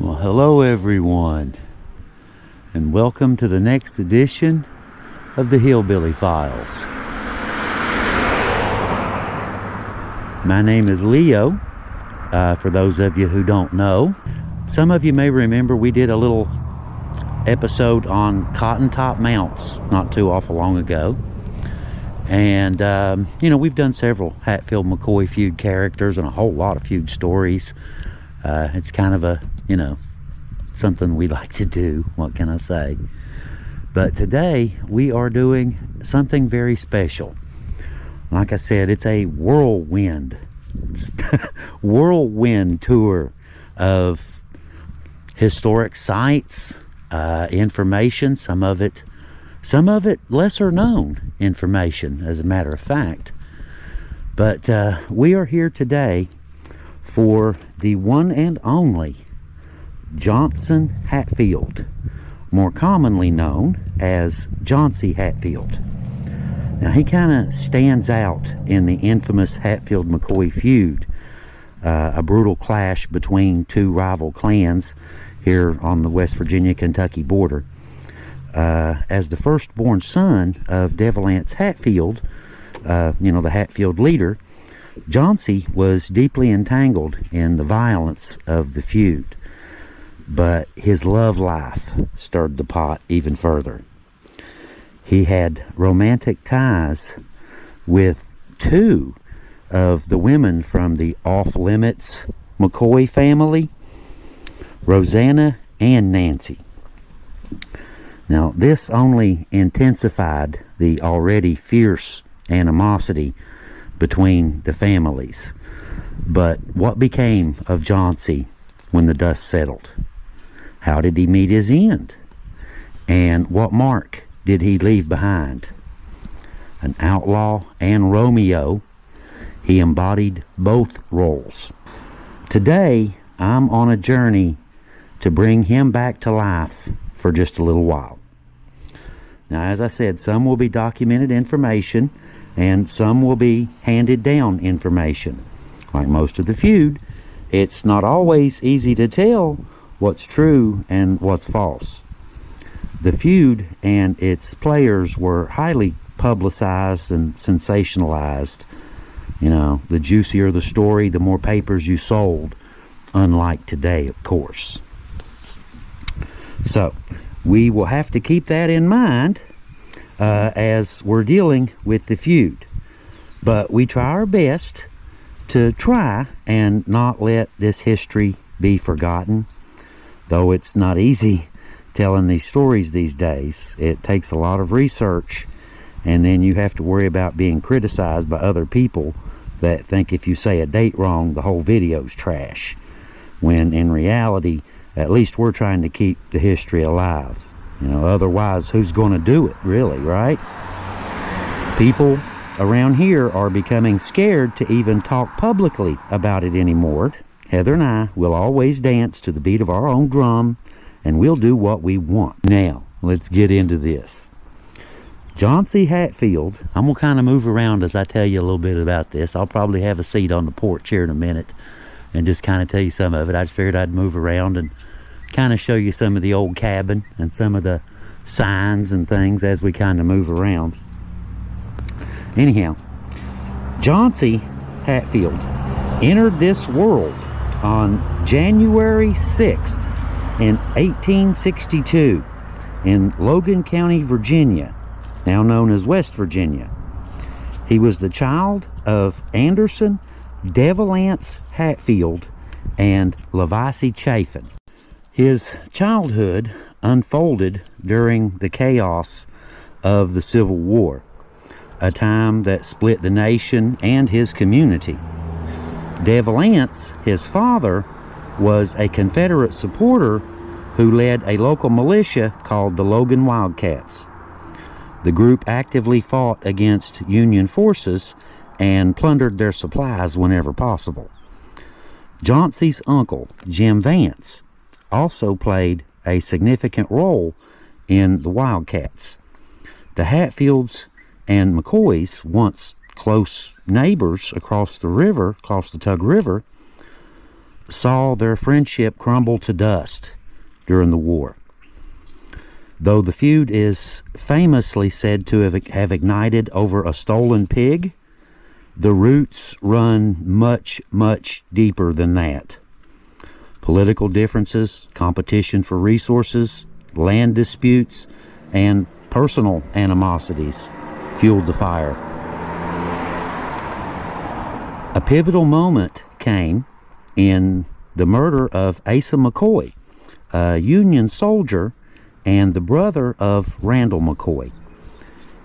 Well, hello everyone, and welcome to the next edition of the Hillbilly Files. My name is Leo, for those of you who don't know. Some of you may remember we did a little episode on cotton top mounts not too awful long ago. And, you know, we've done several Hatfield McCoy feud characters and a whole lot of feud stories. It's kind of a, you know, something we like to do. What can I say? But today we are doing something very special. Like I said, it's a whirlwind tour of historic sites, information, some of it lesser known information, as a matter of fact. But we are here today for the one and only Johnse Hatfield, more commonly known as Johnse Hatfield. Now, he kind of stands out in the infamous Hatfield-McCoy feud, a brutal clash between two rival clans here on the West Virginia-Kentucky border. As the firstborn son of Devalance Hatfield, you know, the Hatfield leader, Johnse was deeply entangled in the violence of the feud, but his love life stirred the pot even further. He had romantic ties with two of the women from the off-limits McCoy family, Rosanna and Nancy. Now, this only intensified the already fierce animosity between the families. But what became of Johnse when the dust settled? How did he meet his end? And what mark did he leave behind? An outlaw and Romeo, he embodied both roles. Today, I'm on a journey to bring him back to life for just a little while. Now, as I said, some will be documented information and some will be handed down information. Like most of the feud, it's not always easy to tell what's true and what's false. The feud and its players were highly publicized and sensationalized. You know, the juicier the story, the more papers you sold, unlike today, of course. So, we will have to keep that in mind as we're dealing with the feud. But we try our best to try and not let this history be forgotten. Though it's not easy telling these stories these days. It takes a lot of research, and then you have to worry about being criticized by other people that think if you say a date wrong, the whole video's trash. When in reality, at least we're trying to keep the history alive. You know, otherwise, who's going to do it, really, right? People around here are becoming scared to even talk publicly about it anymore. Heather and I will always dance to the beat of our own drum, and we'll do what we want. Now, let's get into this. Johnse Hatfield, I'm going to kind of move around as I tell you a little bit about this. I'll probably have a seat on the porch here in a minute and just kind of tell you some of it. I just figured I'd move around and kind of show you some of the old cabin and some of the signs and things as we kind of move around. Anyhow, Johnse Hatfield entered this world on January 6th in 1862 in Logan County, Virginia, now known as West Virginia. He was the child of Anderson Devalance Hatfield and Levice Chafin. His childhood unfolded during the chaos of the Civil War, a time that split the nation and his community. Devalance, his father, was a Confederate supporter who led a local militia called the Logan Wildcats. The group actively fought against Union forces and plundered their supplies whenever possible. Johnse's uncle, Jim Vance, also played a significant role in the Wildcats. The Hatfields and McCoys, once close neighbors across the Tug River, saw their friendship crumble to dust during the war. Though the feud is famously said to have ignited over a stolen pig, the roots run much, much deeper than that. Political differences, competition for resources, land disputes, and personal animosities fueled the fire. A pivotal moment came in the murder of Asa McCoy, a Union soldier and the brother of Randall McCoy.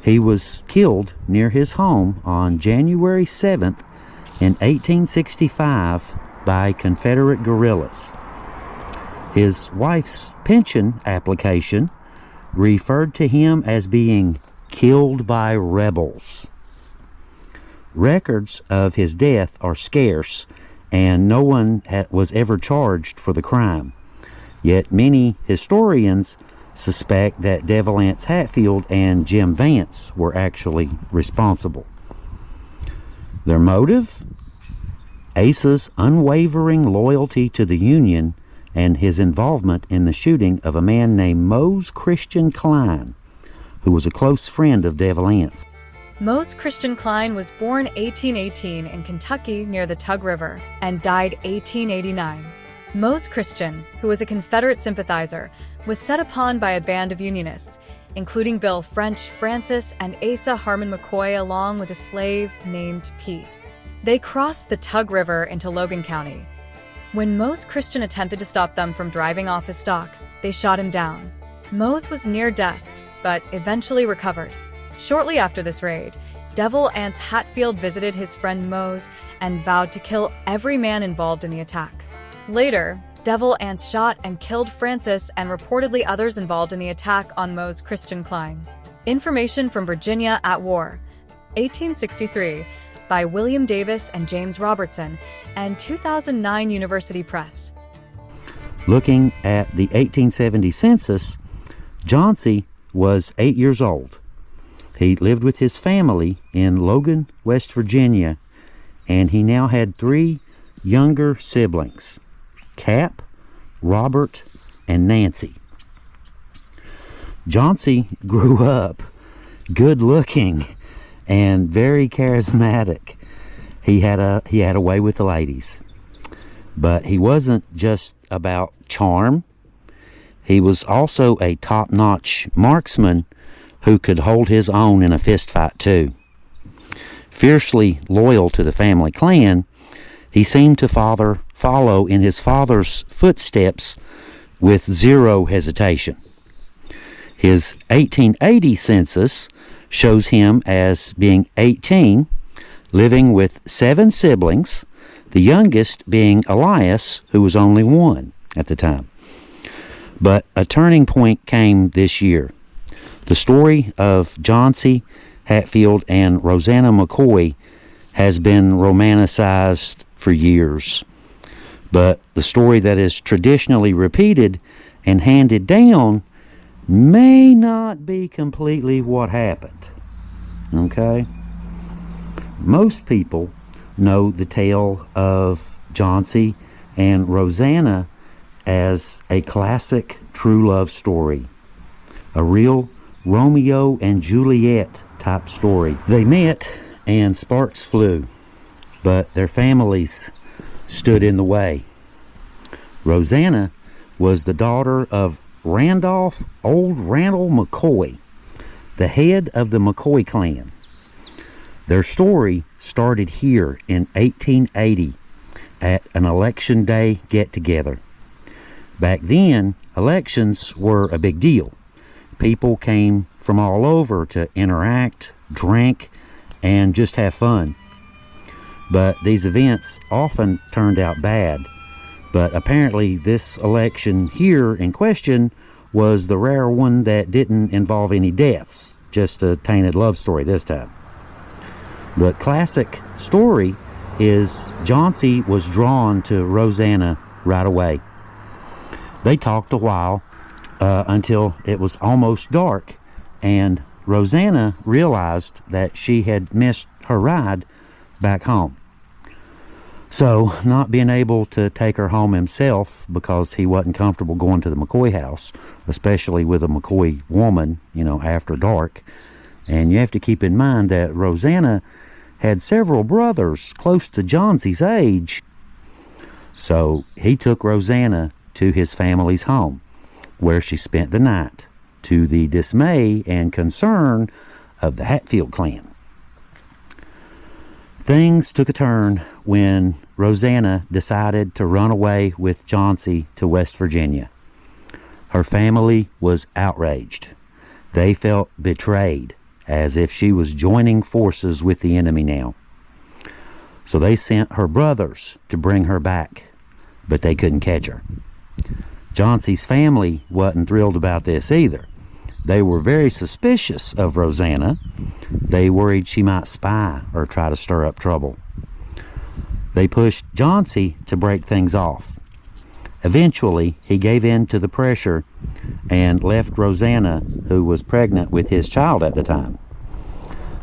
He was killed near his home on January 7th in 1865 by Confederate guerrillas. His wife's pension application referred to him as being killed by rebels. Records of his death are scarce, and no one was ever charged for the crime. Yet many historians suspect that Devil Anse Hatfield and Jim Vance were actually responsible. Their motive? Asa's unwavering loyalty to the Union and his involvement in the shooting of a man named Mose Christian Klein, who was a close friend of Devil Anse. Mose Christian Klein was born 1818 in Kentucky near the Tug River and died 1889. Mose Christian, who was a Confederate sympathizer, was set upon by a band of Unionists, including Bill French Francis and Asa Harmon McCoy, along with a slave named Pete. They crossed the Tug River into Logan County. When Mose Christian attempted to stop them from driving off his stock, they shot him down. Mose was near death, but eventually recovered. Shortly after this raid, Devil Anse Hatfield visited his friend Mose and vowed to kill every man involved in the attack. Later, Devil Anse shot and killed Francis and reportedly others involved in the attack on Mose Christian Klein. Information from Virginia at War, 1863, by William Davis and James Robertson, and 2009 University Press. Looking at the 1870 census, Johnse was 8 years old. He lived with his family in Logan, West Virginia, and he now had 3 younger siblings, Cap, Robert, and Nancy. Johnse grew up good looking and very charismatic. He had a way with the ladies. But he wasn't just about charm. He was also a top-notch marksman who could hold his own in a fistfight too. Fiercely loyal to the family clan, he seemed to follow in his father's footsteps with zero hesitation. His 1880 census shows him as being 18, living with 7 siblings, the youngest being Elias, who was only 1 at the time. But a turning point came this year. The story of Johnse, Hatfield, and Rosanna McCoy has been romanticized for years. But the story that is traditionally repeated and handed down may not be completely what happened. Okay? Most people know the tale of Johnse and Rosanna as a classic true love story. A real Romeo and Juliet type story. They met and sparks flew, but their families stood in the way. Rosanna was the daughter of Randall McCoy, the head of the McCoy clan. Their story started here in 1880 at an election day get-together. Back then, elections were a big deal. People came from all over to interact, drink, and just have fun. But these events often turned out bad. But apparently this election here in question was the rare one that didn't involve any deaths, just a tainted love story this time. The classic story is Johnse was drawn to Rosanna right away. They talked a while until it was almost dark, and Rosanna realized that she had missed her ride back home. So, not being able to take her home himself because he wasn't comfortable going to the McCoy house, especially with a McCoy woman, after dark. And you have to keep in mind that Rosanna had several brothers close to Johnse's age. So, he took Rosanna to his family's home, where she spent the night, to the dismay and concern of the Hatfield clan. Things took a turn when Rosanna decided to run away with Johnse to West Virginia. Her family was outraged. They felt betrayed, as if she was joining forces with the enemy now. So they sent her brothers to bring her back, but they couldn't catch her. Johnse's family wasn't thrilled about this either. They were very suspicious of Rosanna. They worried she might spy or try to stir up trouble. They pushed Johnse to break things off. Eventually, he gave in to the pressure and left Rosanna, who was pregnant with his child at the time.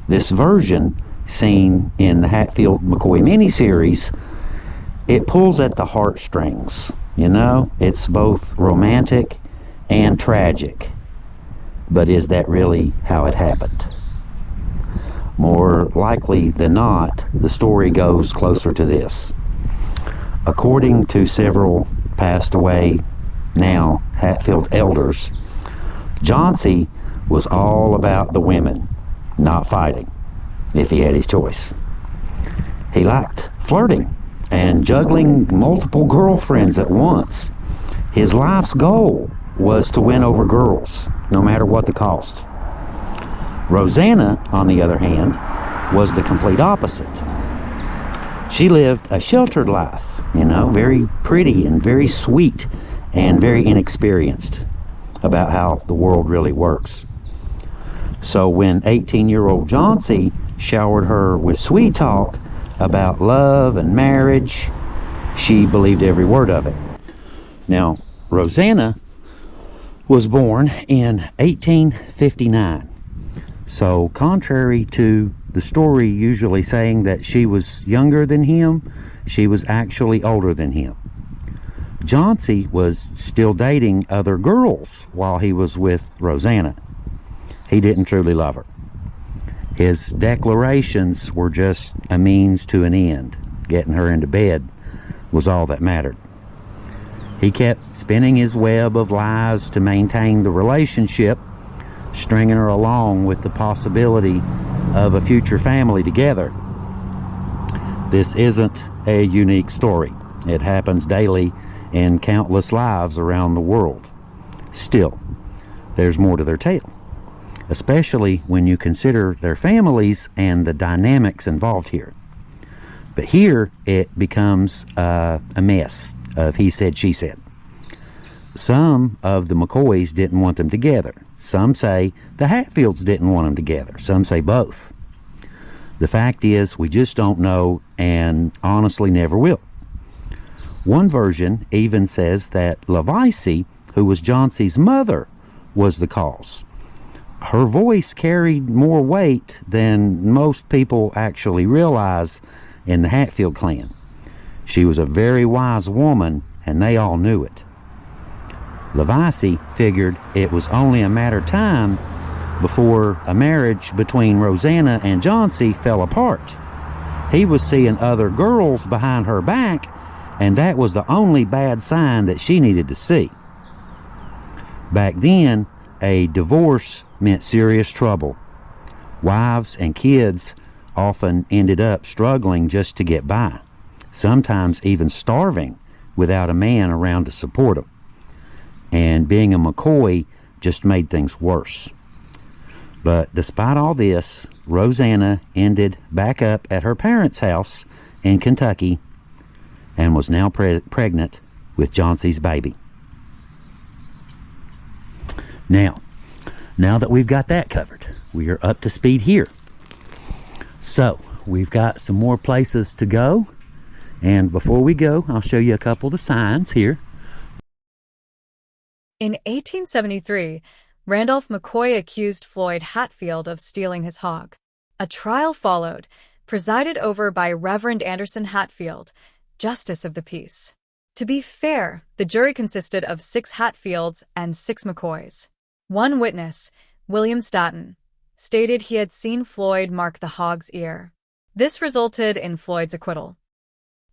This version, seen in the Hatfield McCoy miniseries, it pulls at the heartstrings. It's both romantic and tragic. But is that really how it happened? More likely than not, the story goes closer to this. According to several passed away now Hatfield elders, Johnse was all about the women, not fighting, if he had his choice. He liked flirting and juggling multiple girlfriends at once. His life's goal was to win over girls, no matter what the cost. Rosanna, on the other hand, was the complete opposite. She lived a sheltered life, very pretty and very sweet and very inexperienced about how the world really works. So when 18-year-old Johnse showered her with sweet talk about love and marriage, she believed every word of it. Now, Rosanna was born in 1859. So, contrary to the story usually saying that she was younger than him, she was actually older than him. Johnse was still dating other girls while he was with Rosanna. He didn't truly love her. His declarations were just a means to an end. Getting her into bed was all that mattered. He kept spinning his web of lies to maintain the relationship, stringing her along with the possibility of a future family together. This isn't a unique story. It happens daily in countless lives around the world. Still, there's more to their tale, especially when you consider their families and the dynamics involved here. But here it becomes a mess of he said, she said. Some of the McCoys didn't want them together. Some say the Hatfields didn't want them together. Some say both. The fact is, we just don't know, and honestly never will. One version even says that Levice, who was Johnse's mother, was the cause. Her voice carried more weight than most people actually realize in the Hatfield clan. She was a very wise woman, and they all knew it. Levice figured it was only a matter of time before a marriage between Rosanna and Johnse fell apart. He was seeing other girls behind her back, and that was the only bad sign that she needed to see. Back then, a divorce meant serious trouble. Wives and kids often ended up struggling just to get by, sometimes even starving without a man around to support them. And being a McCoy just made things worse. But despite all this, Rosanna ended back up at her parents' house in Kentucky and was now pregnant with Johnse's baby. Now that we've got that covered, we are up to speed here. So, we've got some more places to go. And before we go, I'll show you a couple of the signs here. In 1873, Randolph McCoy accused Floyd Hatfield of stealing his hog. A trial followed, presided over by Reverend Anderson Hatfield, justice of the peace. To be fair, the jury consisted of 6 Hatfields and 6 McCoys. One witness, William Stanton, stated he had seen Floyd mark the hog's ear. This resulted in Floyd's acquittal.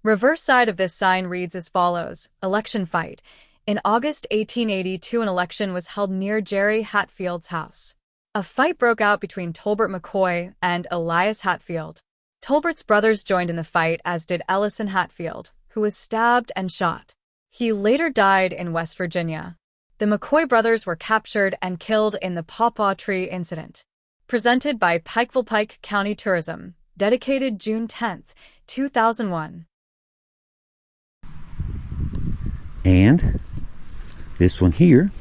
Reverse side of this sign reads as follows: election fight. In August 1882, an election was held near Jerry Hatfield's house. A fight broke out between Tolbert McCoy and Elias Hatfield. Tolbert's brothers joined in the fight, as did Ellison Hatfield, who was stabbed and shot. He later died in West Virginia. The McCoy brothers were captured and killed in the Pawpaw Tree incident. Presented by Pikeville Pike County Tourism. Dedicated June 10, 2001. And this one here,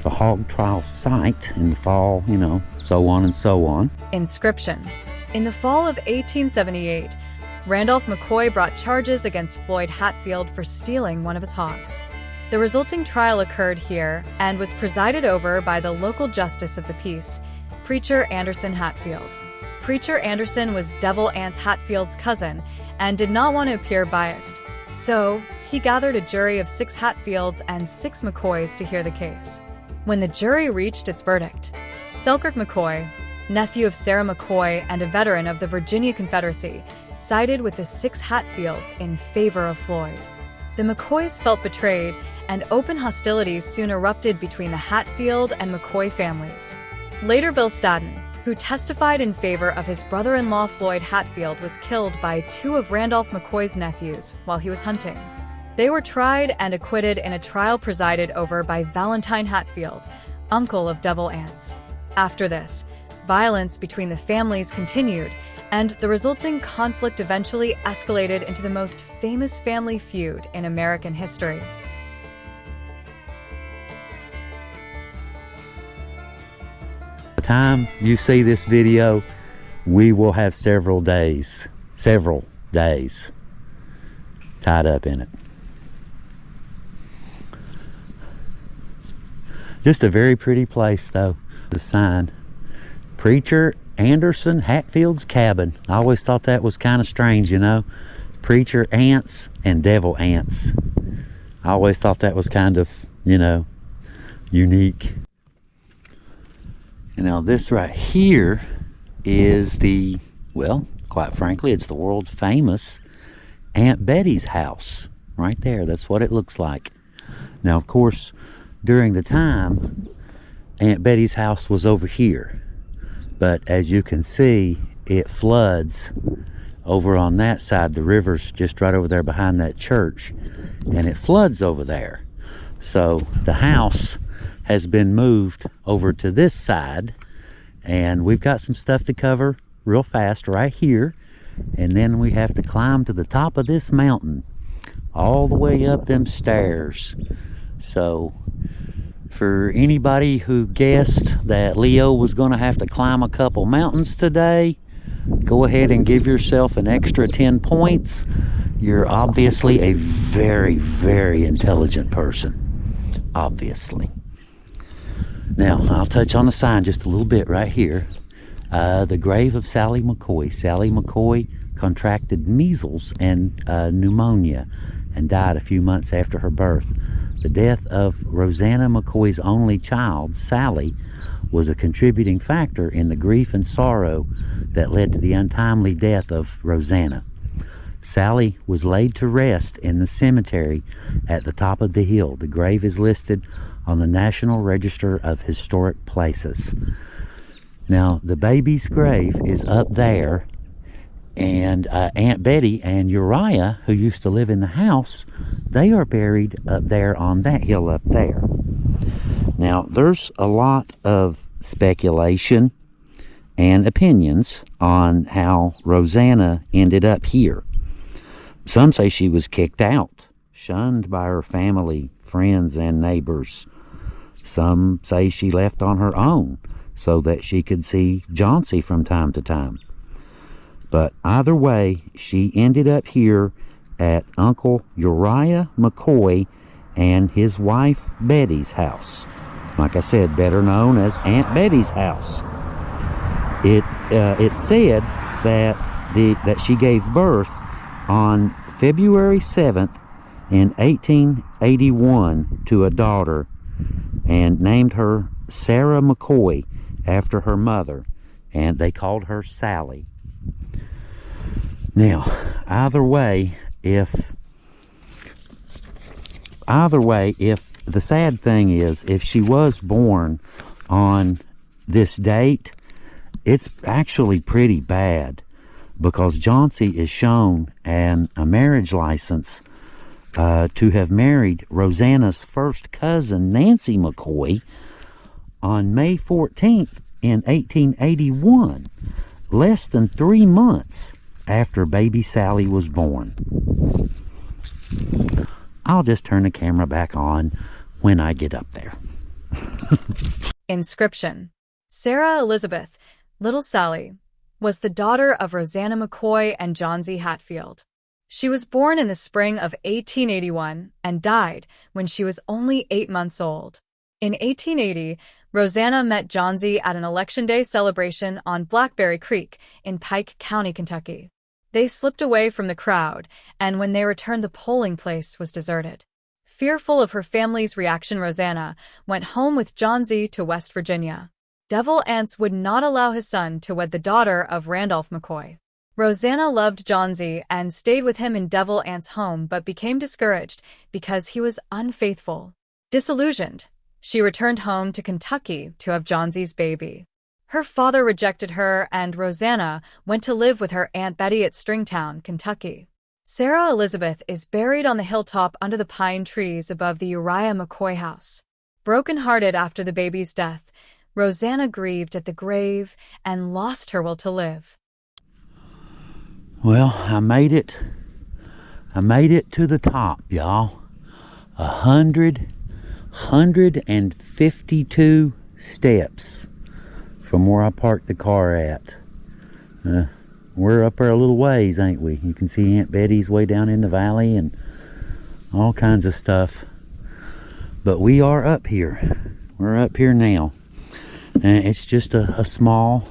the hog trial site in the fall, so on and so on. Inscription. In the fall of 1878, Randolph McCoy brought charges against Floyd Hatfield for stealing one of his hogs. The resulting trial occurred here and was presided over by the local justice of the peace, Preacher Anderson Hatfield. Preacher Anderson was Devil Anse Hatfield's cousin and did not want to appear biased, so he gathered a jury of 6 Hatfields and 6 McCoys to hear the case. When the jury reached its verdict, Selkirk McCoy, nephew of Sarah McCoy and a veteran of the Virginia Confederacy, sided with the 6 Hatfields in favor of Floyd. The McCoys felt betrayed, and open hostilities soon erupted between the Hatfield and McCoy families. Later, Bill Stanton, who testified in favor of his brother-in-law Floyd Hatfield, was killed by 2 of Randolph McCoy's nephews while he was hunting. They were tried and acquitted in a trial presided over by Valentine Hatfield, uncle of Devil Anse. After this, violence between the families continued, and the resulting conflict eventually escalated into the most famous family feud in American history. By the time you see this video, we will have several days tied up in it. Just a very pretty place, though. The sign, Preacher Anderson Hatfield's cabin. I always thought that was kind of strange, Preacher Ants and Devil Ants. I always thought that was kind of, unique. Now this right here is quite frankly, it's the world famous Aunt Betty's house. Right there, that's what it looks like. Now, of course, during the time, Aunt Betty's house was over here. But as you can see, it floods over on that side. The river's just right over there behind that church, and it floods over there. So the house has been moved over to this side, and we've got some stuff to cover real fast right here, and then we have to climb to the top of this mountain, all the way up them stairs. So for anybody who guessed that Leo was going to have to climb a couple mountains today, go ahead and give yourself an extra 10 points. You're obviously a very, very intelligent person. Obviously. Now, I'll touch on the sign just a little bit right here. The grave of Sally McCoy. Sally McCoy contracted measles and pneumonia and died a few months after her birth. The death of Rosanna McCoy's only child, Sally, was a contributing factor in the grief and sorrow that led to the untimely death of Rosanna. Sally was laid to rest in the cemetery at the top of the hill. The grave is listed on the National Register of Historic Places. Now, the baby's grave is up there, and Aunt Betty and Uriah, who used to live in the house, they are buried up there on that hill up there. Now, there's a lot of speculation and opinions on how Rosanna ended up here. Some say she was kicked out, shunned by her family, friends, and neighbors. Some say she left on her own so that she could see Johnse from time to time. But either way, she ended up here at Uncle Uriah McCoy and his wife Betty's house. Like I said, better known as Aunt Betty's house. It said that she gave birth on February 7th in 1881 to a daughter and named her Sarah McCoy after her mother, and they called her Sally. Now, either way, if the sad thing is, if she was born on this date, it's actually pretty bad, because Johnse is shown a marriage license to have married Rosanna's first cousin, Nancy McCoy, on May 14th in 1881, less than 3 months after baby Sally was born. I'll just turn the camera back on when I get up there. Inscription: Sarah Elizabeth, Little Sally, was the daughter of Rosanna McCoy and Johnse Hatfield. She was born in the spring of 1881 and died when she was only 8 months old. In 1880, Rosanna met Johnse at an Election Day celebration on Blackberry Creek in Pike County, Kentucky. They slipped away from the crowd, and when they returned, the polling place was deserted. Fearful of her family's reaction, Rosanna went home with Johnse to West Virginia. Devil Anse would not allow his son to wed the daughter of Randolph McCoy. Rosanna loved Johnse and stayed with him in Devil Anse's home, but became discouraged because he was unfaithful. Disillusioned, she returned home to Kentucky to have Johnse's baby. Her father rejected her, and Rosanna went to live with her Aunt Betty at Stringtown, Kentucky. Sarah Elizabeth is buried on the hilltop under the pine trees above the Uriah McCoy house. Broken-hearted after the baby's death, Rosanna grieved at the grave and lost her will to live. Well, I made it to the top, y'all. 152 steps from where I parked the car at. We're up there a little ways, ain't we? You can see Aunt Betty's way down in the valley and all kinds of stuff. But we are up here. We're up here now. And it's just a small,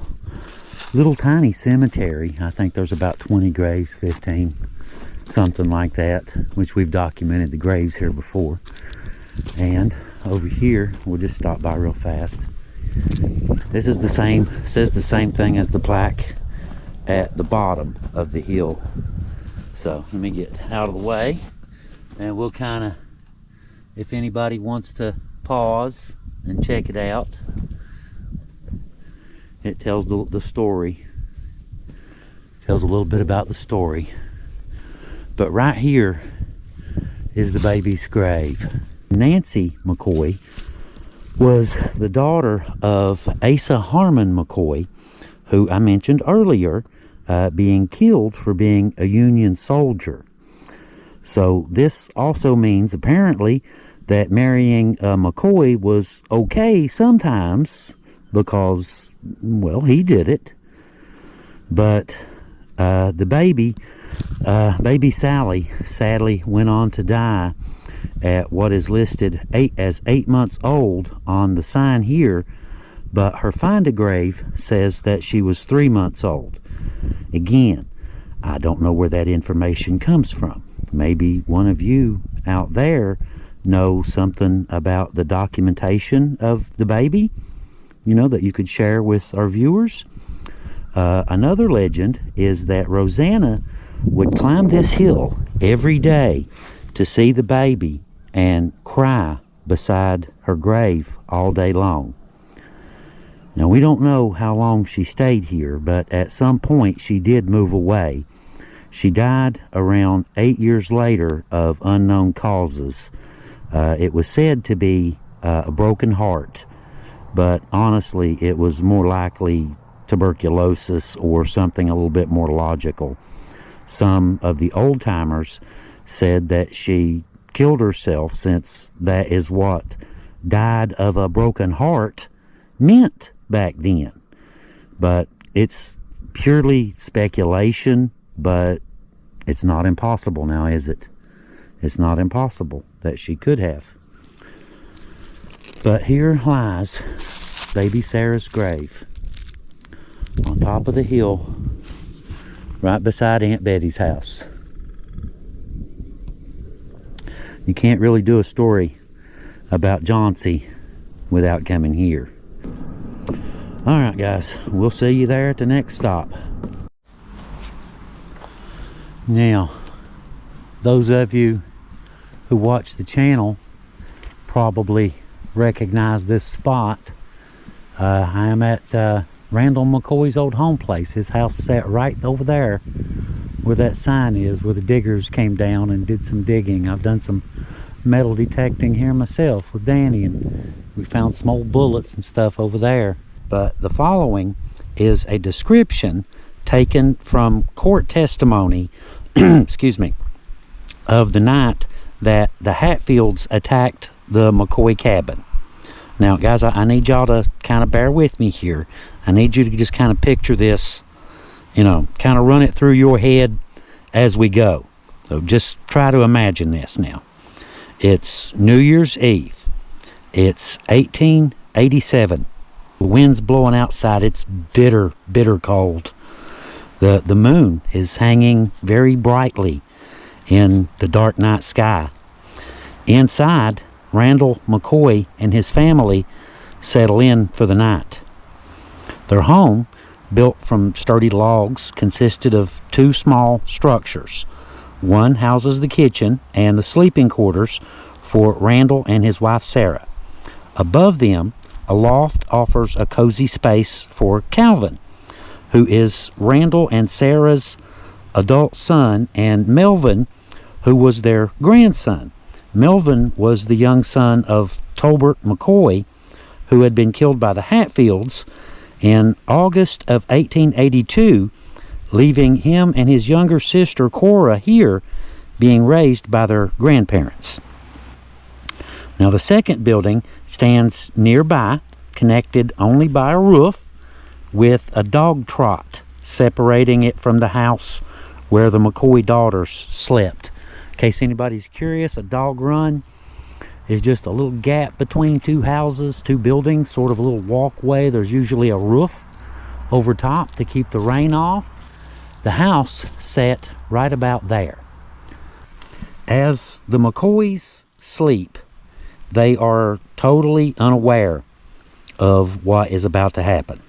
little tiny cemetery. I think there's about 20 graves, 15, something like that, which we've documented the graves here before. And over here, we'll just stop by real fast. This is the same, says the same thing as the plaque at the bottom of the hill. So let me get out of the way, and we'll kind of, if anybody wants to pause and check it out, it tells the story. It tells a little bit about the story. But right here is the baby's grave. Nancy McCoy was the daughter of Asa Harmon McCoy, who I mentioned earlier, being killed for being a Union soldier. So this also means apparently that marrying McCoy was okay sometimes, because, well, he did it. But the baby Sally sadly went on to die at what is listed as 8 months old on the sign here, but her find-a-grave says that she was 3 months old. Again, I don't know where that information comes from. Maybe one of you out there know something about the documentation of the baby, you know, that you could share with our viewers. Another legend is that Rosanna would climb this hill every day to see the baby and cry beside her grave all day long. Now, we don't know how long she stayed here, but at some point she did move away. She died around 8 years later of unknown causes. It was said to be a broken heart, but honestly it was more likely tuberculosis or something a little bit more logical. Some of the old-timers said that she killed herself, since that is what died of a broken heart meant back then. But it's purely speculation, but it's not impossible now, is it? It's not impossible that she could have. But here lies baby Sarah's grave on top of the hill, right beside Aunt Betty's house. You can't really do a story about Johnse without coming here. Alright guys, we'll see you there at the next stop. Now, those of you who watch the channel probably recognize this spot. I am at Randall McCoy's old home place. His house sat right over there where that sign is, where the diggers came down and did some digging. I've done some metal detecting here myself with Danny, and we found some old bullets and stuff over there. But the following is a description taken from court testimony excuse me, of the night that the Hatfields attacked the McCoy cabin. Now guys, I need y'all to kind of bear with me here. I need you to just kind of picture this, you know, kind of run it through your head as we go. So just try to imagine this now. It's New Year's Eve. It's 1887. The wind's blowing outside. It's bitter, bitter cold. The moon is hanging very brightly in the dark night sky. Inside, Randall McCoy and his family settle in for the night. Their home, built from sturdy logs, consisted of two small structures. One houses the kitchen and the sleeping quarters for Randall and his wife Sarah. Above them, a loft offers a cozy space for Calvin, who is Randall and Sarah's adult son, and Melvin, who was their grandson. Melvin was the young son of Tolbert McCoy, who had been killed by the Hatfields in August of 1882, leaving him and his younger sister Cora here, being raised by their grandparents. Now the second building stands nearby, connected only by a roof, with a dog trot separating it from the house where the McCoy daughters slept. In case anybody's curious, a dog run is just a little gap between two houses, two buildings, sort of a little walkway. There's usually a roof over top to keep the rain off. The house sat right about there. As the McCoys sleep, they are totally unaware of what is about to happen.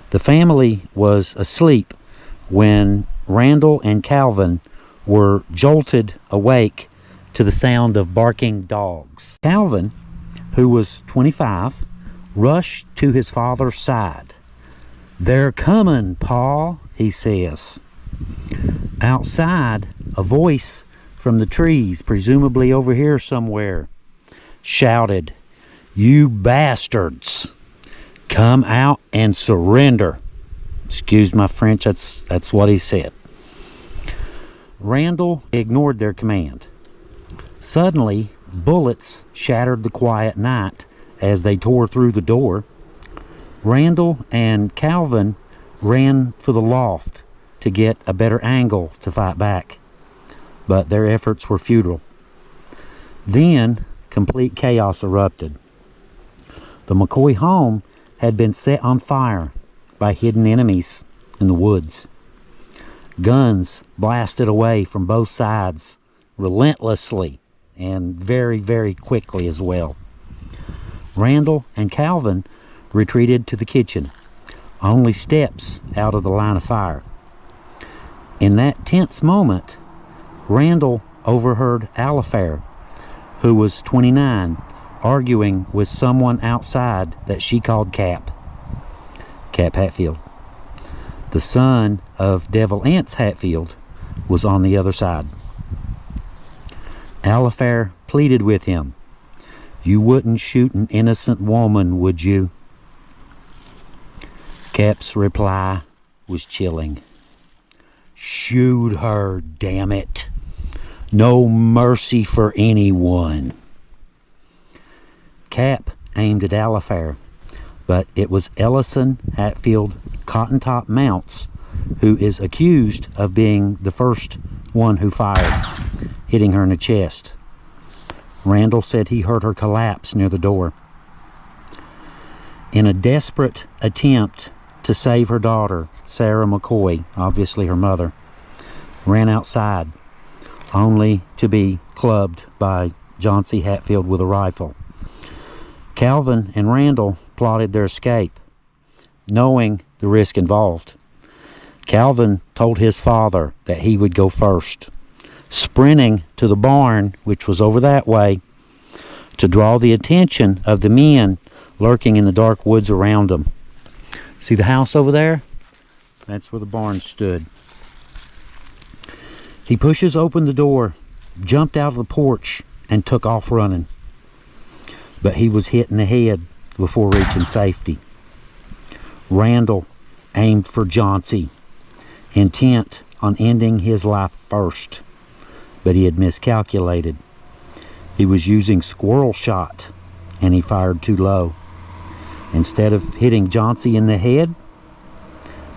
The family was asleep when Randall and Calvin were jolted awake to the sound of barking dogs. Calvin, who was 25, rushed to his father's side. "They're coming, Pa," he says. Outside, a voice from the trees, presumably over here somewhere, shouted, "You bastards! Come out and surrender." Excuse my French, that's what he said. Randall ignored their command. Suddenly, bullets shattered the quiet night as they tore through the door. Randall and Calvin ran for the loft to get a better angle to fight back, but their efforts were futile. Then, complete chaos erupted. The McCoy home had been set on fire by hidden enemies in the woods. Guns blasted away from both sides relentlessly and very, very quickly as well. Randall and Calvin retreated to the kitchen, only steps out of the line of fire. In that tense moment, Randall overheard Alifair, who was 29, arguing with someone outside that she called Cap Hatfield. The son of Devil Anse Hatfield was on the other side. Alifair pleaded with him, "You wouldn't shoot an innocent woman, would you?" Cap's reply was chilling. "Shoot her, damn it. No mercy for anyone." Cap aimed at Alifair, but it was Ellison Hatfield Cotton Top Mounts who is accused of being the first one who fired, hitting her in the chest. Randall said he heard her collapse near the door. In a desperate attempt to save her daughter, Sarah McCoy, obviously her mother, ran outside. only to be clubbed by Johnse Hatfield with a rifle. Calvin and Randall plotted their escape, knowing the risk involved. Calvin told his father that he would go first, sprinting to the barn, which was over that way, to draw the attention of the men lurking in the dark woods around them. See the house over there? That's where the barn stood. He pushes open the door, jumped out of the porch, and took off running. But he was hit in the head before reaching safety. Randall aimed for Johnse, intent on ending his life first, but he had miscalculated. He was using squirrel shot, and he fired too low. Instead of hitting Johnse in the head,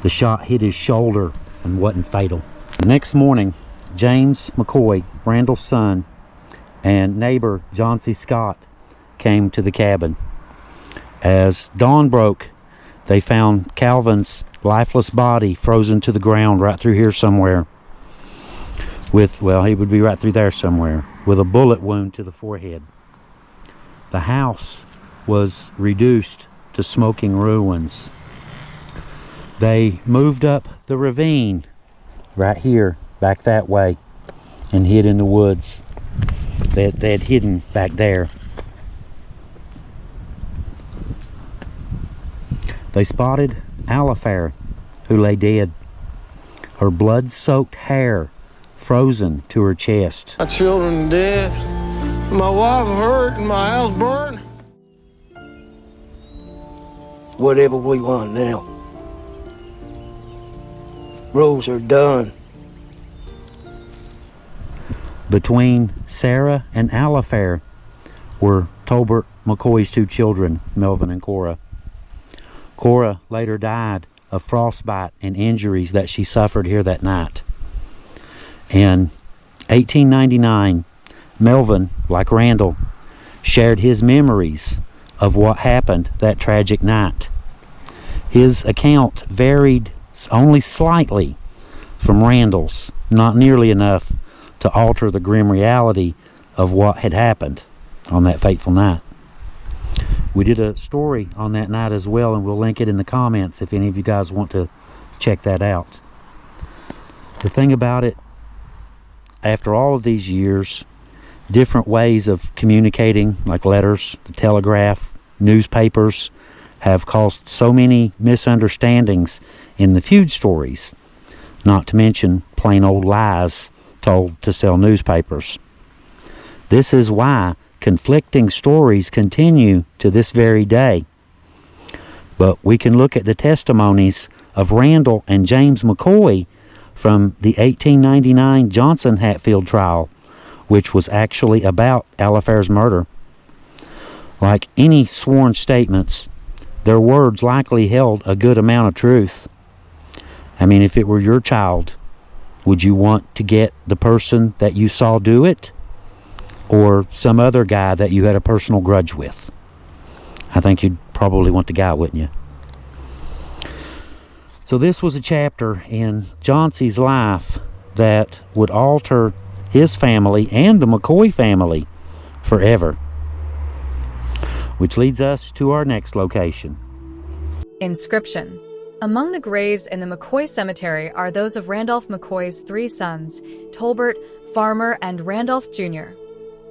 the shot hit his shoulder and wasn't fatal. The next morning, James McCoy, Randall's son, and neighbor Johnse Scott came to the cabin. As dawn broke, they found Calvin's lifeless body frozen to the ground right through here somewhere. He would be right through there somewhere, with a bullet wound to the forehead. The house was reduced to smoking ruins. They moved up the ravine right here, back that way, and hid in the woods. They had hidden back there. They spotted Outlaw-Life, who lay dead, her blood-soaked hair frozen to her chest. My children dead, my wife hurt, and my house burned. Whatever we want now. Rules are done. Between Sarah and Outlaw-Life were Tolbert McCoy's two children, Melvin and Cora. Cora later died of frostbite and injuries that she suffered here that night. In 1899, Melvin, like Randall, shared his memories of what happened that tragic night. His account varied only slightly from Randall's, not nearly enough to alter the grim reality of what had happened on that fateful night. We did a story on that night as well, and we'll link it in the comments if any of you guys want to check that out. The thing about it, after all of these years, different ways of communicating, like letters, the telegraph, newspapers, have caused so many misunderstandings in the feud stories, not to mention plain old lies told to sell newspapers. This is why conflicting stories continue to this very day. But we can look at the testimonies of Randall and James McCoy from the 1899 Johnson Hatfield trial, which was actually about Outlaw-Life's murder. Like any sworn statements, their words likely held a good amount of truth. I mean, if it were your child, would you want to get the person that you saw do it, or some other guy that you had a personal grudge with? I think you'd probably want the guy, wouldn't you? So this was a chapter in Johnse's life that would alter his family and the McCoy family forever. Which leads us to our next location. Inscription. Among the graves in the McCoy Cemetery are those of Randolph McCoy's three sons, Tolbert, Farmer, and Randolph Jr.,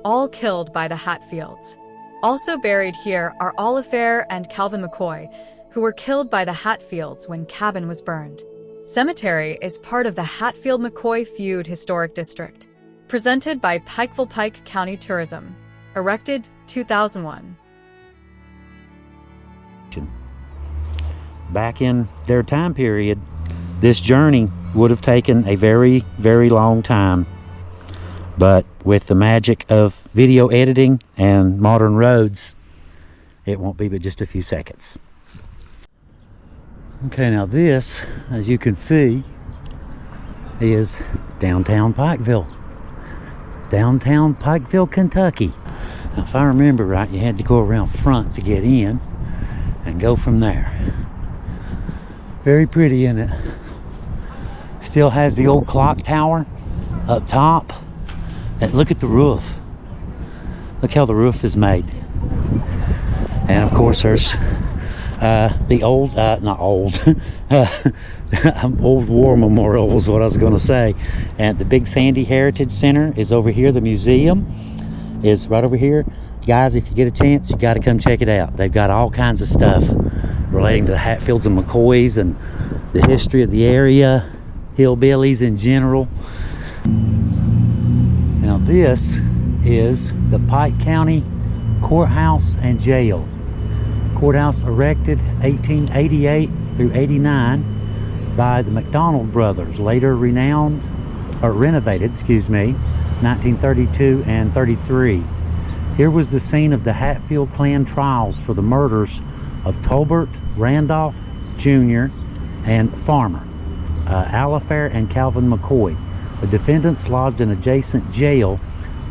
all killed by the Hatfields. Also buried here are Outlaw-Life and Calvin McCoy, who were killed by the Hatfields when cabin was burned. Cemetery is part of the Hatfield-McCoy Feud Historic District, presented by Pikeville Pike County Tourism, erected 2001. Back in their time period, this journey would have taken a very, very long time. But with the magic of video editing and modern roads, it won't be but just a few seconds. Okay, now this, as you can see, is downtown Pikeville. Downtown Pikeville, Kentucky. Now, if I remember right, you had to go around front to get in and go from there. Very pretty, isn't it? Still has the old clock tower up top. And look at the roof. Look how the roof is made. And of course there's the old, not old, old war memorial was what I was going to say. And the Big Sandy Heritage Center is over here. The museum is right over here. Guys, if you get a chance, you got to come check it out. They've got all kinds of stuff relating to the Hatfields and McCoys and the history of the area, hillbillies in general. Now this is the Pike County Courthouse and Jail. Courthouse erected 1888 through 89 by the McDonald brothers, later renowned, or renovated, 1932 and 33. Here was the scene of the Hatfield clan trials for the murders of Tolbert, Randolph Jr., and Farmer, Alifair, and Calvin McCoy. The defendants lodged in adjacent jail,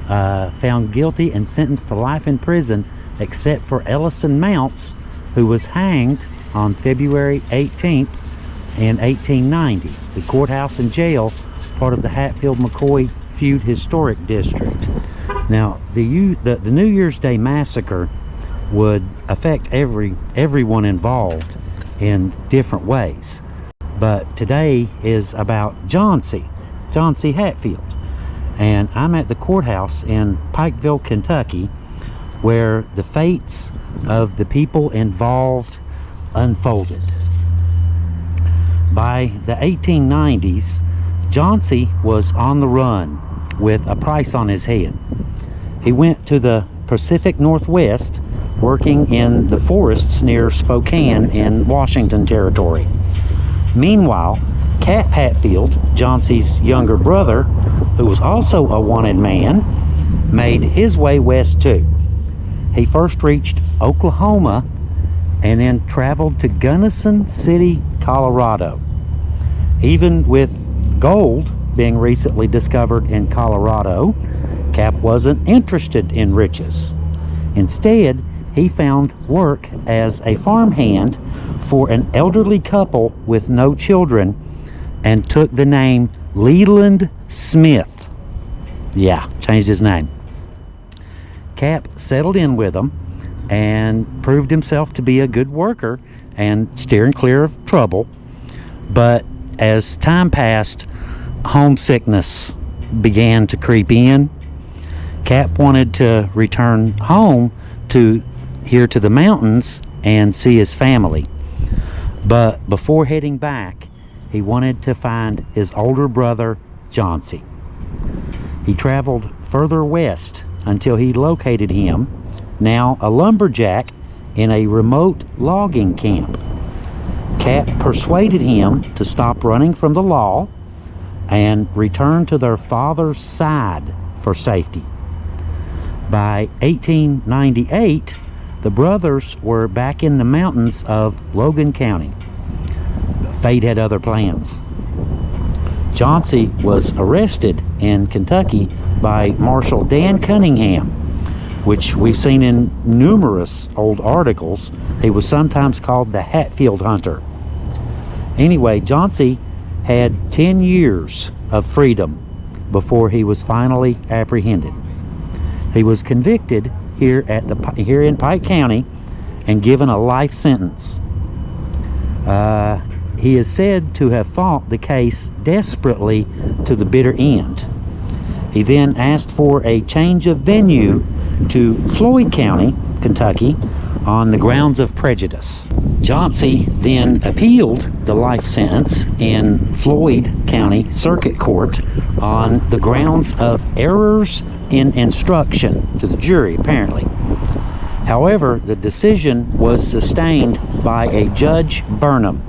found guilty and sentenced to life in prison, except for Ellison Mounts, who was hanged on February 18th in 1890. The courthouse and jail, part of the Hatfield-McCoy Feud Historic District. Now, the New Year's Day massacre would affect everyone involved in different ways. But today is about Johnse Hatfield. And I'm at the courthouse in Pikeville, Kentucky, where the fates of the people involved unfolded. By the 1890s, Johnse was on the run with a price on his head. He went to the Pacific Northwest, working in the forests near Spokane in Washington Territory. Meanwhile, Cap Hatfield, Johnse's younger brother, who was also a wanted man, made his way west too. He first reached Oklahoma and then traveled to Gunnison City, Colorado. Even with gold being recently discovered in Colorado, Cap wasn't interested in riches. Instead, he found work as a farmhand for an elderly couple with no children and took the name Leland Smith. Yeah, changed his name. Cap settled in with them and proved himself to be a good worker and steering clear of trouble. But as time passed, homesickness began to creep in. Cap wanted to return home to the mountains and see his family. But before heading back, he wanted to find his older brother, Johnse. He traveled further west until he located him, now a lumberjack, in a remote logging camp. Cap persuaded him to stop running from the law and return to their father's side for safety. By 1898, the brothers were back in the mountains of Logan County. But fate had other plans. Johnse was arrested in Kentucky by Marshal Dan Cunningham, which we've seen in numerous old articles. He was sometimes called the Hatfield Hunter. Anyway, Johnse had 10 years of freedom before he was finally apprehended. He was convicted here in Pike County and given a life sentence. He is said to have fought the case desperately to the bitter end. He then asked for a change of venue to Floyd County, Kentucky, on the grounds of prejudice. Johnse then appealed the life sentence in Floyd County Circuit Court on the grounds of errors in instruction to the jury, apparently. However, the decision was sustained by a Judge Burnham.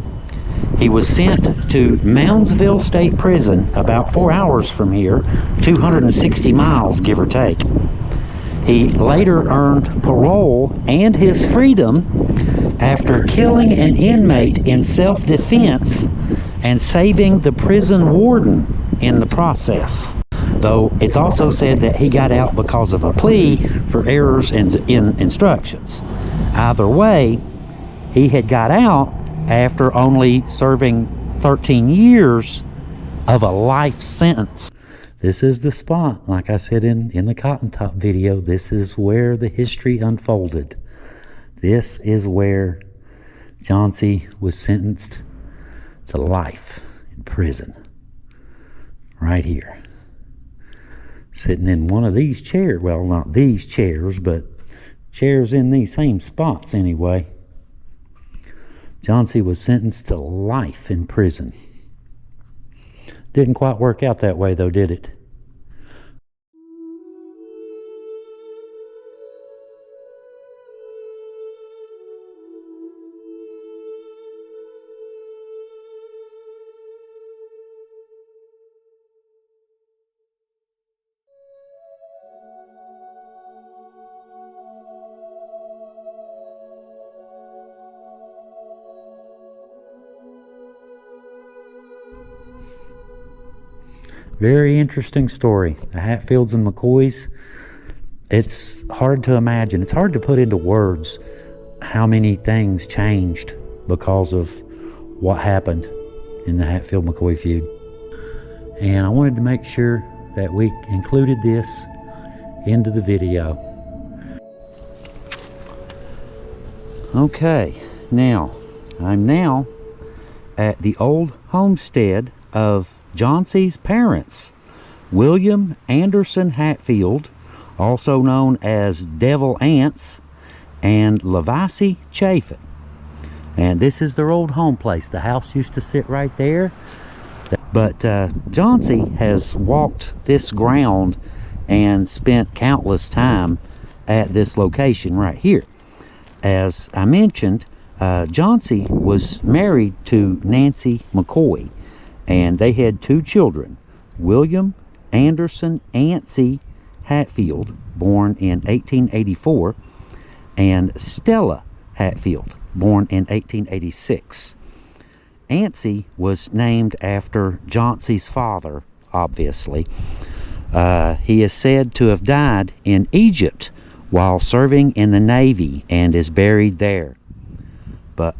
He was sent to Moundsville State Prison, about 4 hours from here, 260 miles, give or take. He later earned parole and his freedom after killing an inmate in self-defense and saving the prison warden in the process. Though it's also said that he got out because of a plea for errors in instructions. Either way, he had got out after only serving 13 years of a life sentence. This is the spot, like I said in the Cotton Top video, this is where the history unfolded. This is where Johnse was sentenced to life in prison. Right here. Sitting in one of these chairs, well, not these chairs, but chairs in these same spots anyway. Johnse was sentenced to life in prison. Didn't quite work out that way though, did it? Very interesting story. The Hatfields and McCoys. It's hard to imagine. It's hard to put into words how many things changed because of what happened in the Hatfield-McCoy feud. And I wanted to make sure that we included this into the video. Okay, now I'm now at the old homestead of Johnse's parents, William Anderson Hatfield, also known as Devil Ants, and Levacy Chafin. And this is their old home place. The house used to sit right there. But Johnse has walked this ground and spent countless time at this location right here. As I mentioned, Johnse was married to Nancy McCoy, and they had 2 children, William Anderson Antsy Hatfield, born in 1884, and Stella Hatfield, born in 1886. Antsy was named after Johnse's father, obviously. He is said to have died in Egypt while serving in the Navy and is buried there.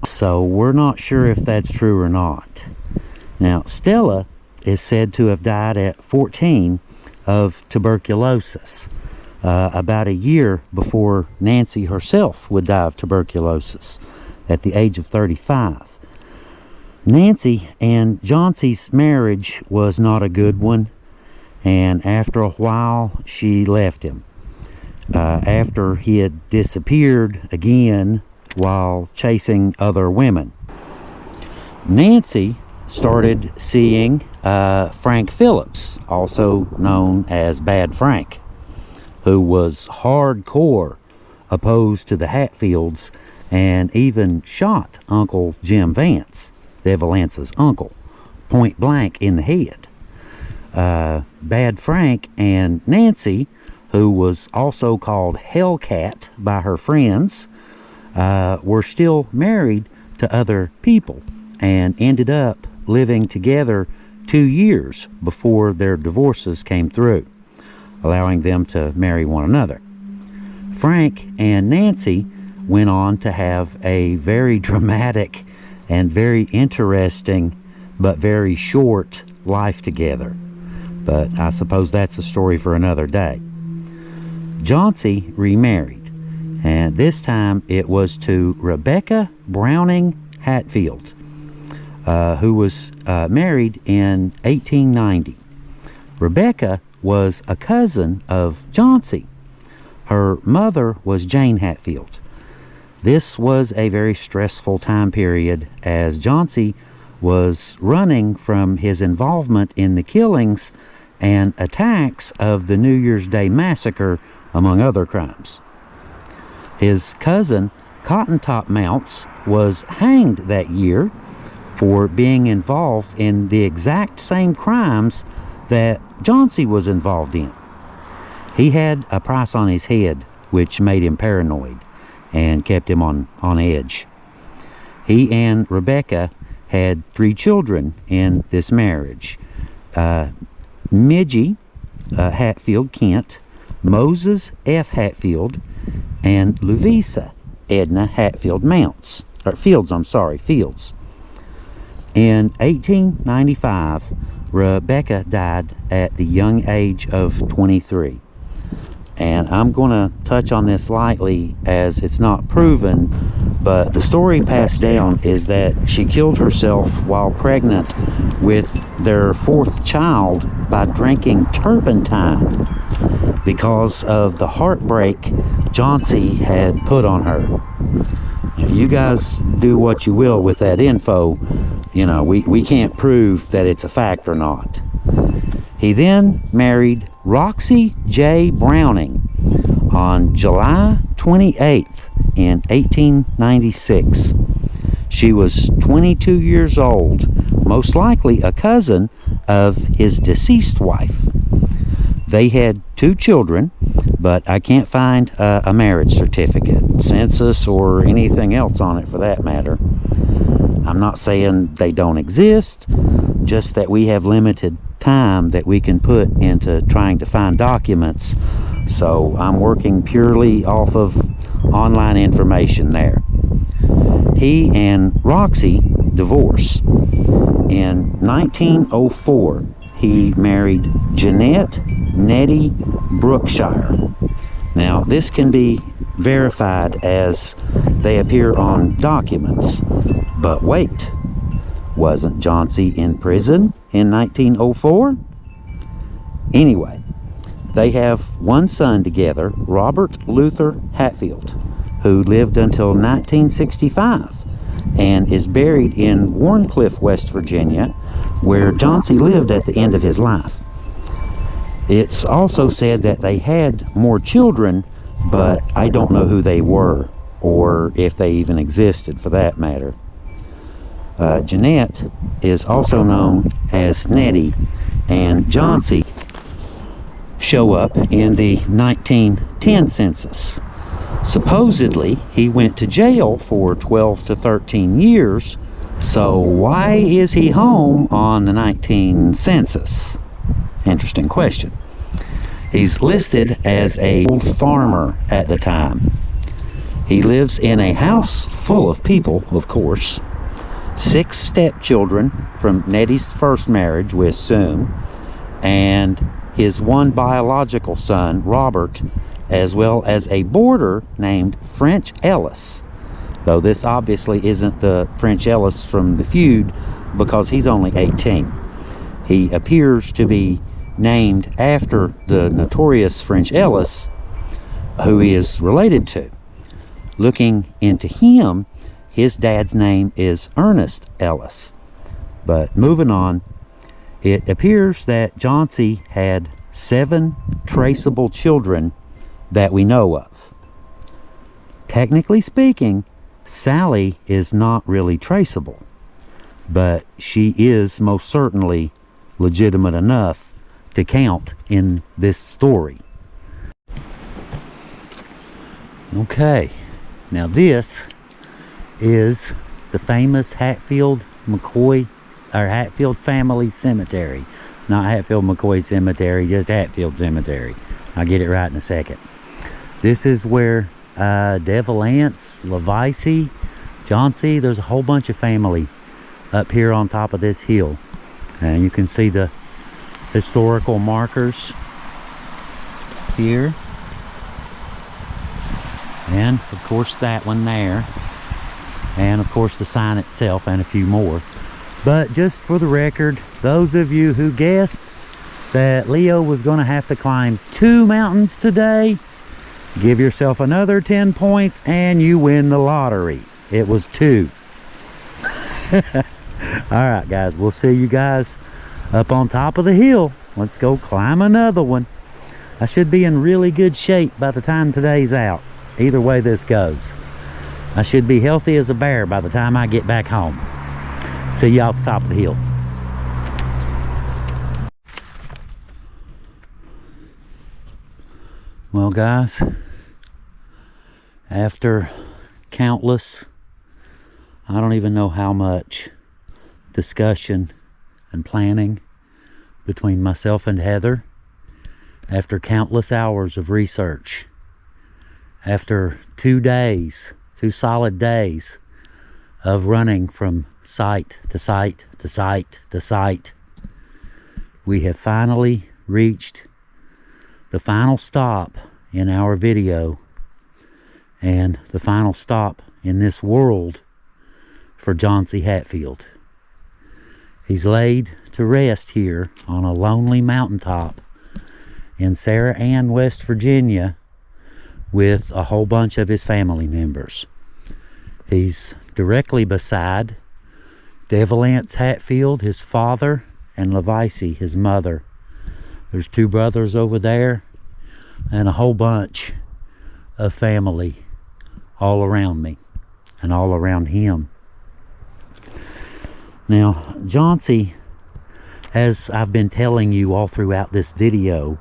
So we're not sure if that's true or not. Now, Stella is said to have died at 14 of tuberculosis, about a year before Nancy herself would die of tuberculosis at the age of 35. Nancy and Johnse's marriage was not a good one, and after a while she left him. After he had disappeared again while chasing other women. Nancy started seeing Frank Phillips, also known as Bad Frank, who was hardcore opposed to the Hatfields and even shot Uncle Jim Vance, Devil Ance's uncle, point blank in the head. Bad Frank and Nancy, who was also called Hellcat by her friends, were still married to other people and ended up living together 2 years before their divorces came through, allowing them to marry one another. Frank and Nancy went on to have a very dramatic and very interesting but very short life together. But I suppose that's a story for another day. Johnse remarried, and this time it was to Rebecca Browning Hatfield, who was married in 1890. Rebecca was a cousin of Johnse. Her mother was Jane Hatfield. This was a very stressful time period as Johnse was running from his involvement in the killings and attacks of the New Year's Day massacre, among other crimes. His cousin, Cotton Top Mounts, was hanged that year for being involved in the exact same crimes that Johnse was involved in. He had a price on his head, which made him paranoid and kept him on edge. He and Rebecca had 3 children in this marriage. Midgie Hatfield Kent, Moses F. Hatfield, and Louisa Edna Hatfield Mounts, or Fields, Fields. In 1895, Rebecca died at the young age of 23. And I'm going to touch on this lightly as it's not proven, but the story passed down is that she killed herself while pregnant with their fourth child by drinking turpentine because of the heartbreak Johnse had put on her. You guys do what you will with that info. You know, we can't prove that it's a fact or not. He then married Roxy J. Browning on July 28th in 1896. She was 22 years old, most likely a cousin of his deceased wife. They had 2 children, but I can't find a marriage certificate, census, or anything else on it for that matter. I'm not saying they don't exist, just that we have limited time that we can put into trying to find documents, so I'm working purely off of online information there. He and Roxy divorced. In 1904, he married Jeanette Nettie Brookshire. Now, this can be verified as they appear on documents, but wait, wasn't Johnse in prison in 1904? Anyway, they have one son together, Robert Luther Hatfield, who lived until 1965 and is buried in Warncliffe, West Virginia, where Johnse lived at the end of his life. It's also said that they had more children, but I don't know who they were or if they even existed for that matter. Jeanette is also known as Nettie, and Johnse show up in the 1910 census. Supposedly, he went to jail for 12 to 13 years, so why is he home on the 19 census? Interesting question. He's listed as a old farmer at the time. He lives in a house full of people, of course. 6 stepchildren from Nettie's first marriage, we assume, and his one biological son, Robert, as well as a boarder named French Ellis. Though this obviously isn't the French Ellis from the feud because he's only 18. He appears to be named after the notorious French Ellis, who he is related to. Looking into him, his dad's name is Ernest Ellis. But moving on, it appears that Johnse had 7 traceable children that we know of. Technically speaking, Sally is not really traceable, but she is most certainly legitimate enough to count in this story. Okay, now this is the famous Hatfield McCoy, or Hatfield family cemetery. Not Hatfield McCoy Cemetery, just Hatfield Cemetery. I'll get it right in a second. This is where Devalance, Levice, Johnse, there's a whole bunch of family up here on top of this hill. And you can see the historical markers here. And of course that one there. And of course the sign itself and a few more. But just for the record, those of you who guessed that Leo was going to have to climb 2 mountains today, give yourself another 10 points and you win the lottery. It was 2. Alright guys, we'll see you guys up on top of the hill. Let's go climb another one. I should be in really good shape by the time today's out. Either way this goes. I should be healthy as a bear by the time I get back home. See you off the top of the hill. Well guys, after countless, I don't even know how much discussion and planning between myself and Heather, after countless hours of research, after 2 days, 2 solid days of running from site to site to site to site, we have finally reached the final stop in our video and the final stop in this world for Johnse Hatfield. He's laid to rest here on a lonely mountaintop in Sarah Ann, West Virginia, with a whole bunch of his family members. He's directly beside Devalance Hatfield, his father, and Levice, his mother. There's two brothers over there and a whole bunch of family all around me and all around him. Now, Johnse, as I've been telling you all throughout this video,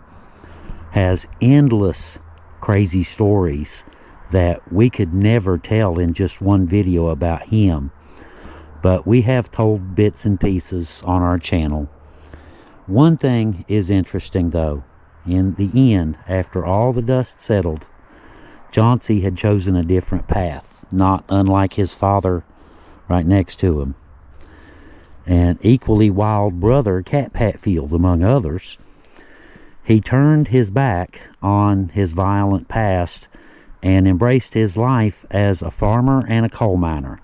has endless crazy stories that we could never tell in just one video about him. But we have told bits and pieces on our channel. One thing is interesting though. In the end, after all the dust settled, Johnse had chosen a different path, not unlike his father right next to him. An equally wild brother, Cap Hatfield, among others. He turned his back on his violent past and embraced his life as a farmer and a coal miner.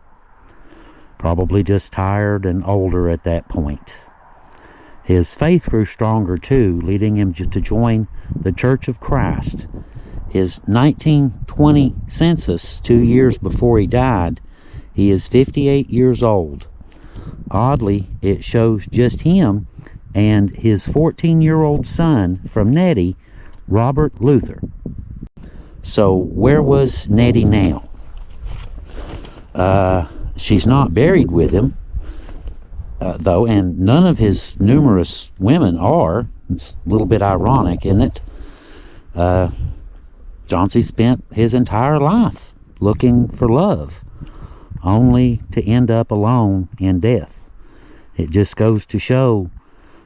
Probably just tired and older at that point. His faith grew stronger too, leading him to join the Church of Christ. His 1920 census, 2 years before he died, he is 58 years old. Oddly, it shows just him and his 14-year-old son from Nettie, Robert Luther. So where was Nettie now? She's not buried with him, though, and none of his numerous women are. It's a little bit ironic, isn't it? Johnse spent his entire life looking for love, only to end up alone in death. It just goes to show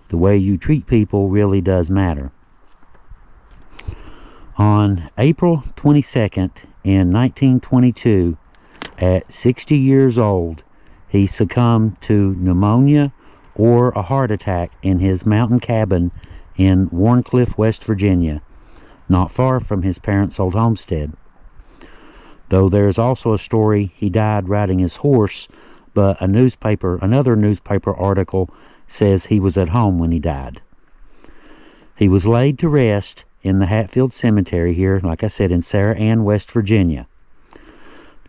the way you treat people really does matter. On April 22nd in 1922, at 60 years old, he succumbed to pneumonia or a heart attack in his mountain cabin in Warncliffe, West Virginia, not far from his parents' old homestead. Though there's also a story he died riding his horse, but another newspaper article says he was at home when he died. He was laid to rest in the Hatfield Cemetery here, like I said, in Sarah Ann, West Virginia.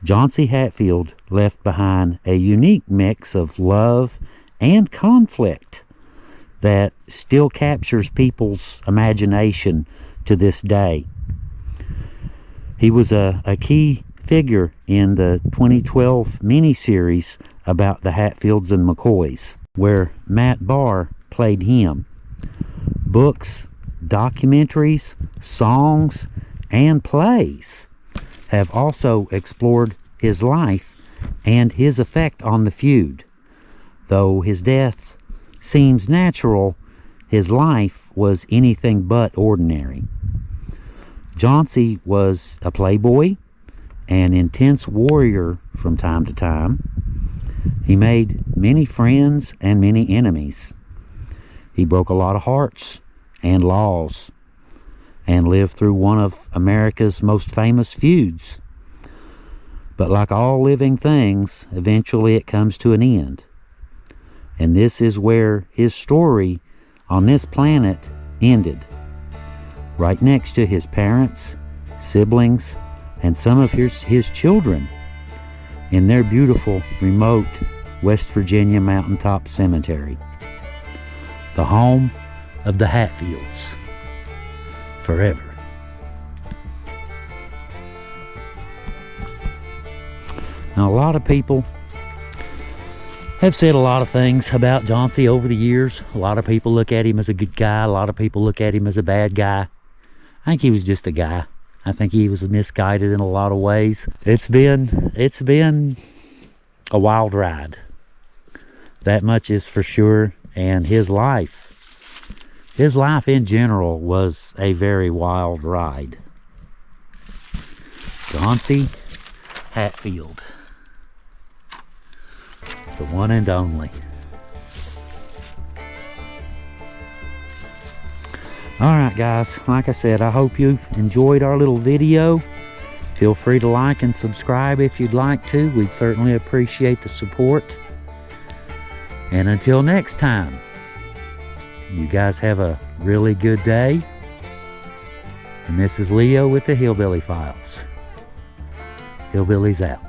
Johnse Hatfield left behind a unique mix of love and conflict that still captures people's imagination to this day. He was a key figure in the 2012 miniseries about the Hatfields and McCoys, where Matt Barr played him. Books, documentaries, songs, and plays have also explored his life and his effect on the feud. Though his death seems natural, his life was anything but ordinary. Johnse was a playboy, an intense warrior from time to time. He made many friends and many enemies. He broke a lot of hearts and laws, and lived through one of America's most famous feuds. But like all living things, eventually it comes to an end. And this is where his story on this planet ended, right next to his parents, siblings, and some of his children in their beautiful, remote West Virginia mountaintop cemetery, the home of the Hatfields forever. Now, a lot of people have said a lot of things about Johnse over the years. A lot of people look at him as a good guy. A lot of people look at him as a bad guy. I think he was just a guy. I think he was misguided in a lot of ways. It's been a wild ride. That much is for sure. And his life in general was a very wild ride. Johnse Hatfield, the one and only. Alright guys, like I said, I hope you enjoyed our little video. Feel free to like and subscribe if you'd like to. We'd certainly appreciate the support. And until next time, you guys have a really good day. And this is Leo with the Hillbilly Files. Hillbillies out.